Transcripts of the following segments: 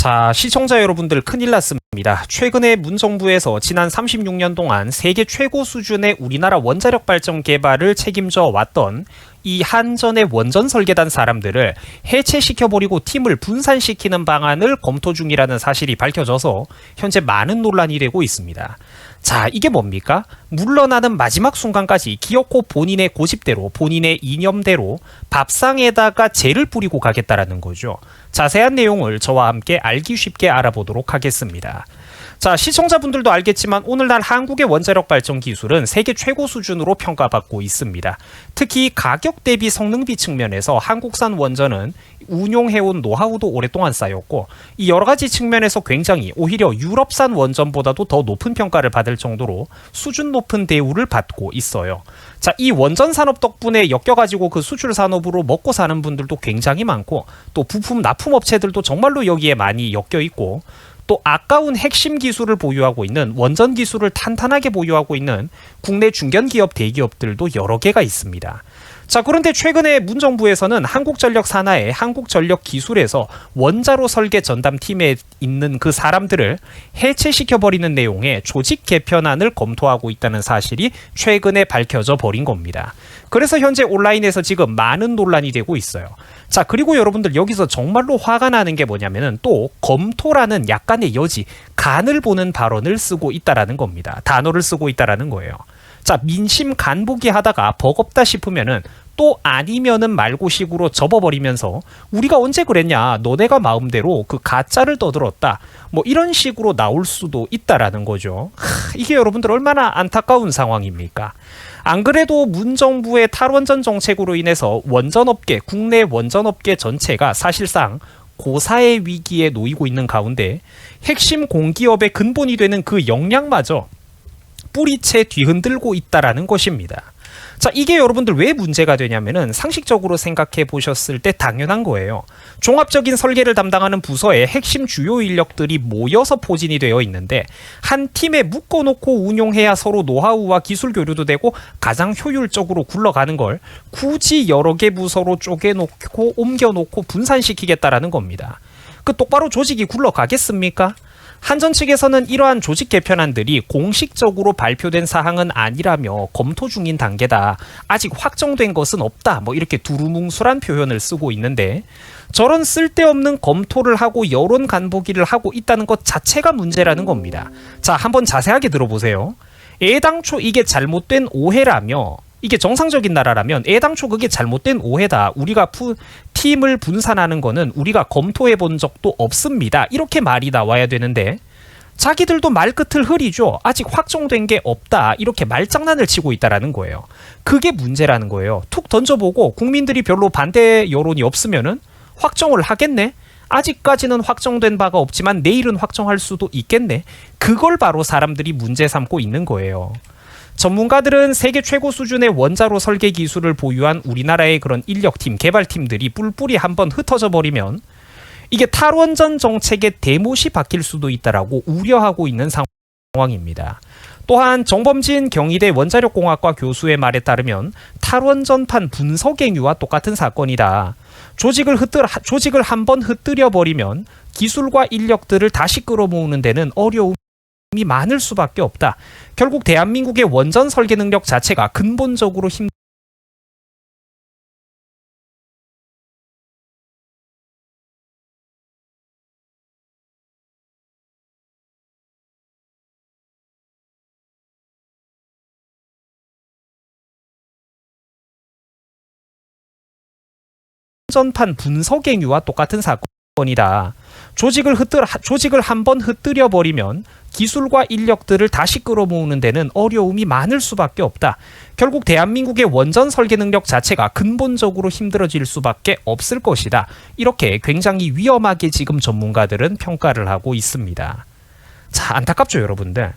자, 시청자 여러분들 큰일 났습니다. 최근에 문정부에서 지난 36년 동안 세계 최고 수준의 우리나라 원자력 발전 개발을 책임져 왔던 이 한전의 원전 설계단 사람들을 해체시켜버리고 팀을 분산시키는 방안을 검토 중이라는 사실이 밝혀져서 현재 많은 논란이 되고 있습니다. 자, 이게 뭡니까? 물러나는 마지막 순간까지 기어코 본인의 고집대로, 본인의 이념대로 밥상에다가 재를 뿌리고 가겠다라는 거죠. 자세한 내용을 저와 함께 알기 쉽게 알아보도록 하겠습니다. 자, 시청자분들도 알겠지만 오늘날 한국의 원자력 발전 기술은 세계 최고 수준으로 평가받고 있습니다. 특히 가격 대비 성능비 측면에서 한국산 원전은 운용해온 노하우도 오랫동안 쌓였고 이 여러가지 측면에서 굉장히 오히려 유럽산 원전보다도 더 높은 평가를 받을 정도로 수준 높은 대우를 받고 있어요. 자, 이 원전 산업 덕분에 엮여가지고 그 수출 산업으로 먹고 사는 분들도 굉장히 많고 또 부품 납품업체들도 정말로 여기에 많이 엮여 있고 또 아까운 핵심 기술을 보유하고 있는 원전 기술을 탄탄하게 보유하고 있는 국내 중견기업 대기업들도 여러 개가 있습니다. 자, 그런데 최근에 문정부에서는 한국전력 산하의 한국전력기술에서 원자로 설계 전담팀에 있는 그 사람들을 해체시켜버리는 내용의 조직 개편안을 검토하고 있다는 사실이 최근에 밝혀져 버린 겁니다. 그래서 현재 온라인에서 지금 많은 논란이 되고 있어요. 자, 그리고 여러분들 여기서 정말로 화가 나는 게 뭐냐면은 또 검토라는 약간의 여지, 간을 보는 발언을 쓰고 있다라는 겁니다. 단어를 쓰고 있다라는 거예요. 자, 민심 간보기 하다가 버겁다 싶으면은 또 아니면은 말고식으로 접어버리면서 우리가 언제 그랬냐, 너네가 마음대로 그 가짜를 떠들었다, 뭐 이런 식으로 나올 수도 있다라는 거죠. 이게 여러분들 얼마나 안타까운 상황입니까? 안 그래도 문정부의 탈원전 정책으로 인해서 원전업계, 국내 원전업계 전체가 사실상 고사의 위기에 놓이고 있는 가운데 핵심 공기업의 근본이 되는 그 역량마저 뿌리채 뒤흔들고 있다라는 것입니다. 자, 이게 여러분들 왜 문제가 되냐면은 상식적으로 생각해 보셨을 때 당연한 거예요. 종합적인 설계를 담당하는 부서에 핵심 주요 인력들이 모여서 포진이 되어 있는데 한 팀에 묶어놓고 운용해야 서로 노하우와 기술 교류도 되고 가장 효율적으로 굴러가는 걸 굳이 여러 개 부서로 쪼개놓고 옮겨놓고 분산시키겠다라는 겁니다. 그 똑바로 조직이 굴러가겠습니까? 한전 측에서는 이러한 조직 개편안들이 공식적으로 발표된 사항은 아니라며 검토 중인 단계다. 아직 확정된 것은 없다. 뭐 이렇게 두루뭉술한 표현을 쓰고 있는데 저런 쓸데없는 검토를 하고 여론 간보기를 하고 있다는 것 자체가 문제라는 겁니다. 자, 한번 자세하게 들어보세요. 애당초 이게 잘못된 오해라며, 이게 정상적인 나라라면 애당초 그게 잘못된 오해다. 우리가 팀을 분산하는 거는 우리가 검토해 본 적도 없습니다. 이렇게 말이 나와야 되는데 자기들도 말끝을 흐리죠. 아직 확정된 게 없다. 이렇게 말장난을 치고 있다라는 거예요. 그게 문제라는 거예요. 툭 던져보고 국민들이 별로 반대 여론이 없으면은 확정을 하겠네? 아직까지는 확정된 바가 없지만 내일은 확정할 수도 있겠네? 그걸 바로 사람들이 문제 삼고 있는 거예요. 전문가들은 세계 최고 수준의 원자로 설계 기술을 보유한 우리나라의 그런 인력팀, 개발팀들이 뿔뿔이 한번 흩어져 버리면 이게 탈원전 정책의 대못이 박힐 수도 있다라고 우려하고 있는 상황입니다. 또한 정범진 경희대 원자력공학과 교수의 말에 따르면 탈원전판 분석행위와 똑같은 사건이다. 조직을 한번 흩뜨려 버리면 기술과 인력들을 다시 끌어모으는 데는 어려움이 많을 수밖에 없다. 결국 대한민국의 원전 설계 능력 자체가 근본적으로 전판 분석행위와 똑같은 사건이다. 조직을 한번 흩뜨려 버리면 기술과 인력들을 다시 끌어모으는 데는 어려움이 많을 수밖에 없다. 결국 대한민국의 원전 설계 능력 자체가 근본적으로 힘들어질 수밖에 없을 것이다. 이렇게 굉장히 위험하게 지금 전문가들은 평가를 하고 있습니다. 자, 안타깝죠, 여러분들.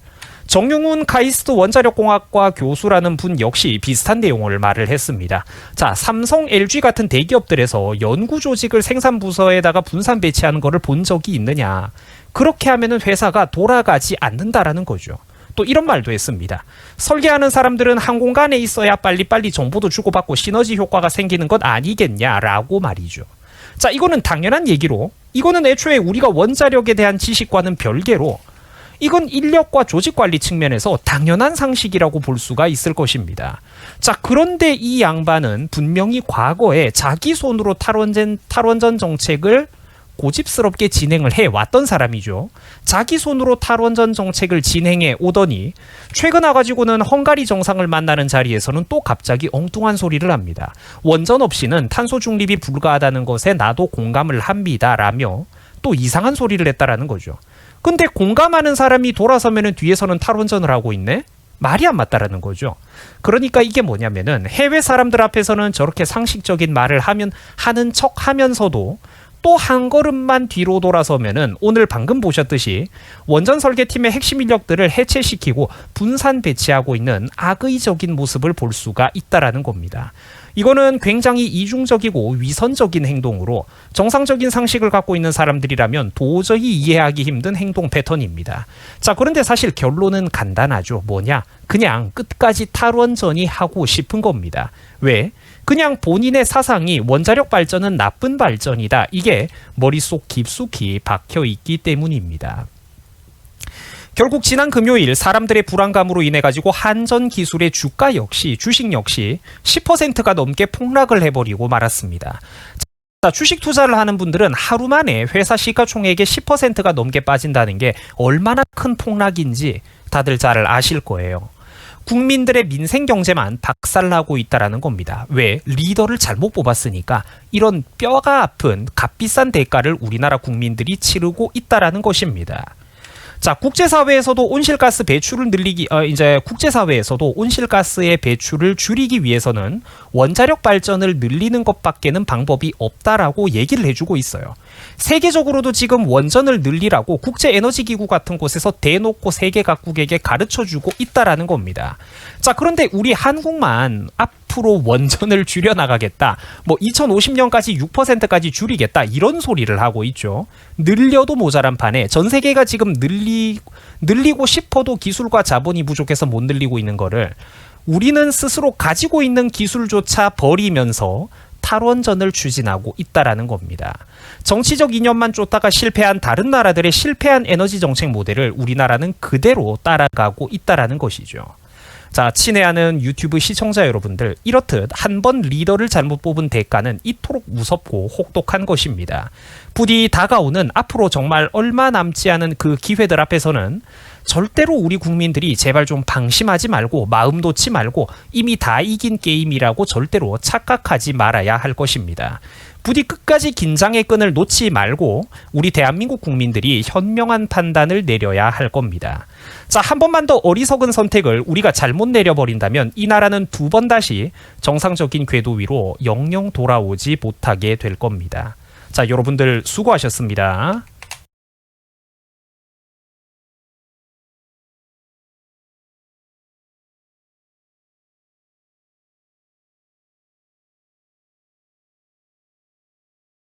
정용훈 카이스트 원자력공학과 교수라는 분 역시 비슷한 내용을 말을 했습니다. 자, 삼성, LG 같은 대기업들에서 연구 조직을 생산 부서에다가 분산 배치하는 거를 본 적이 있느냐? 그렇게 하면은 회사가 돌아가지 않는다라는 거죠. 또 이런 말도 했습니다. 설계하는 사람들은 한 공간에 있어야 빨리빨리 정보도 주고받고 시너지 효과가 생기는 것 아니겠냐라고 말이죠. 자, 이거는 당연한 얘기로, 이거는 애초에 우리가 원자력에 대한 지식과는 별개로 이건 인력과 조직관리 측면에서 당연한 상식이라고 볼 수가 있을 것입니다. 자, 그런데 이 양반은 분명히 과거에 자기 손으로 탈원전 정책을 고집스럽게 진행을 해왔던 사람이죠. 자기 손으로 탈원전 정책을 진행해 오더니 최근 와가지고는 헝가리 정상을 만나는 자리에서는 또 갑자기 엉뚱한 소리를 합니다. 원전 없이는 탄소 중립이 불가하다는 것에 나도 공감을 합니다 라며 또 이상한 소리를 했다라는 거죠. 근데 공감하는 사람이 돌아서면은 뒤에서는 탈원전을 하고 있네? 말이 안 맞다라는 거죠. 그러니까 이게 뭐냐면은 해외 사람들 앞에서는 저렇게 상식적인 말을 하는 척 하면서도 또 한 걸음만 뒤로 돌아서면은 오늘 방금 보셨듯이 원전 설계팀의 핵심 인력들을 해체시키고 분산 배치하고 있는 악의적인 모습을 볼 수가 있다라는 겁니다. 이거는 굉장히 이중적이고 위선적인 행동으로 정상적인 상식을 갖고 있는 사람들이라면 도저히 이해하기 힘든 행동 패턴입니다. 자, 그런데 사실 결론은 간단하죠. 뭐냐? 그냥 끝까지 탈원전이 하고 싶은 겁니다. 왜? 그냥 본인의 사상이 원자력 발전은 나쁜 발전이다. 이게 머릿속 깊숙이 박혀 있기 때문입니다. 결국 지난 금요일 사람들의 불안감으로 인해 가지고 한전 기술의 주가 역시 주식 역시 10%가 넘게 폭락을 해버리고 말았습니다. 자, 주식 투자를 하는 분들은 하루 만에 회사 시가총액의 10%가 넘게 빠진다는 게 얼마나 큰 폭락인지 다들 잘 아실 거예요. 국민들의 민생 경제만 박살나고 있다라는 겁니다. 왜? 리더를 잘못 뽑았으니까 이런 뼈가 아픈 값비싼 대가를 우리나라 국민들이 치르고 있다라는 것입니다. 자, 국제사회에서도 온실가스 배출을 국제사회에서도 온실가스의 배출을 줄이기 위해서는 원자력 발전을 늘리는 것밖에는 방법이 없다라고 얘기를 해주고 있어요. 세계적으로도 지금 원전을 늘리라고 국제에너지기구 같은 곳에서 대놓고 세계 각국에게 가르쳐주고 있다라는 겁니다. 자, 그런데 우리 한국만 앞으로 원전을 줄여나가겠다, 뭐 2050년까지 6%까지 줄이겠다 이런 소리를 하고 있죠. 늘려도 모자란 판에 전 세계가 지금 늘리고 싶어도 기술과 자본이 부족해서 못 늘리고 있는 거를 우리는 스스로 가지고 있는 기술조차 버리면서 탈원전을 추진하고 있다라는 겁니다. 정치적 이념만 쫓다가 실패한 다른 나라들의 실패한 에너지 정책 모델을 우리나라는 그대로 따라가고 있다라는 것이죠. 자, 친애하는 유튜브 시청자 여러분들, 이렇듯 한 번 리더를 잘못 뽑은 대가는 이토록 무섭고 혹독한 것입니다. 부디 다가오는 앞으로 정말 얼마 남지 않은 그 기회들 앞에서는 절대로 우리 국민들이 제발 좀 방심하지 말고 마음 놓지 말고 이미 다 이긴 게임이라고 절대로 착각하지 말아야 할 것입니다. 부디 끝까지 긴장의 끈을 놓지 말고 우리 대한민국 국민들이 현명한 판단을 내려야 할 겁니다. 자, 한 번만 더 어리석은 선택을 우리가 잘못 내려버린다면 이 나라는 두 번 다시 정상적인 궤도 위로 영영 돌아오지 못하게 될 겁니다. 자, 여러분들 수고하셨습니다.